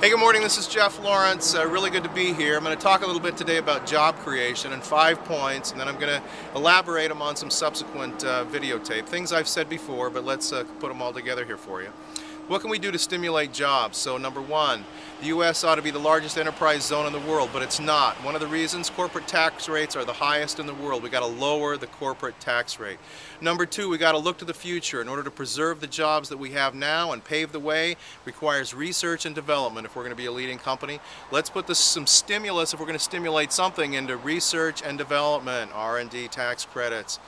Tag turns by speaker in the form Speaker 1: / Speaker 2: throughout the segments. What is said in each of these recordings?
Speaker 1: Hey, good morning. This is Jeff Lawrence. Really good to be here. I'm going to talk a little bit today about job creation in 5 points, and then I'm going to elaborate them on some subsequent videotape. Things I've said before, but let's put them all together here for you. What can we do to stimulate jobs? So number one, the U.S. ought to be the largest enterprise zone in the world, but it's not. One of the reasons corporate tax rates are the highest in the world. We got to lower the corporate tax rate. Number two, we got to look to the future. In order to preserve the jobs that we have now and pave the way, requires research and development if we're going to be a leading company. Let's put some stimulus, if we're going to stimulate something, into research and development, R&D tax credits.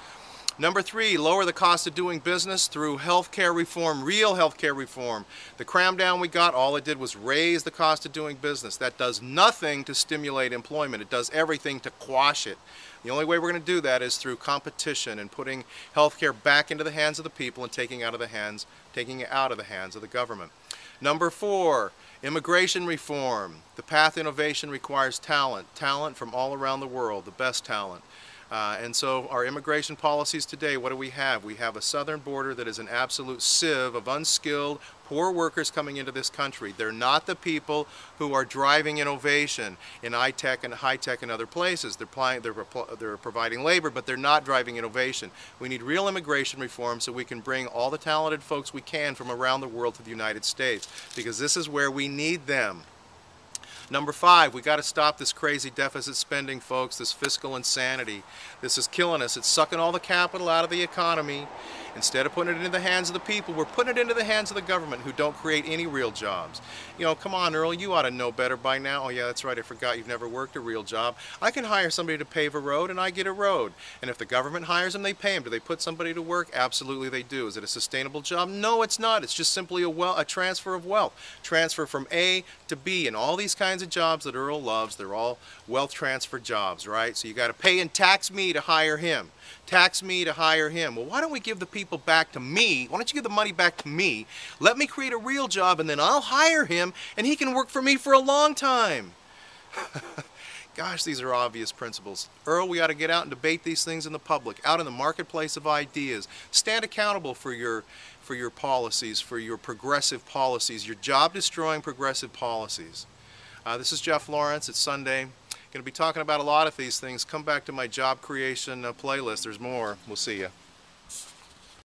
Speaker 1: Number three, lower the cost of doing business through healthcare reform, real healthcare reform. The cram down we got, all it did was raise the cost of doing business. That does nothing to stimulate employment. It does everything to quash it. The only way we're going to do that is through competition and putting healthcare back into the hands of the people and taking it out of the hands of the government. Number four, immigration reform. The path to innovation requires talent from all around the world, the best talent. And so our immigration policies today, what do we have? We have a southern border that is an absolute sieve of unskilled, poor workers coming into this country. They're not the people who are driving innovation in high-tech and other places. They're providing labor, but they're not driving innovation. We need real immigration reform so we can bring all the talented folks we can from around the world to the United States, because this is where we need them. Number five, we got to stop this crazy deficit spending, folks, this fiscal insanity. This is killing us. It's sucking all the capital out of the economy. Instead of putting it into the hands of the people, we're putting it into the hands of the government, who don't create any real jobs. You know, come on, Earl, you ought to know better by now. Oh yeah, that's right, I forgot you've never worked a real job. I can hire somebody to pave a road and I get a road. And if the government hires them, they pay them. Do they put somebody to work? Absolutely they do. Is it a sustainable job? No, it's not. It's just simply a transfer of wealth. Transfer from A to B. And all these kinds of jobs that Earl loves, they're all wealth transfer jobs, right? So you got to pay and tax me to hire him. Tax me to hire him. Well, why don't we give the people back to me? Why don't you give the money back to me? Let me create a real job, and then I'll hire him and he can work for me for a long time. Gosh, these are obvious principles. Earl, we ought to get out and debate these things in the public, out in the marketplace of ideas. Stand accountable for your policies, for your progressive policies, your job-destroying progressive policies. This is Jeff Lawrence. It's Sunday. Going to be talking about a lot of these things. Come back to my job creation playlist. There's more. We'll see you.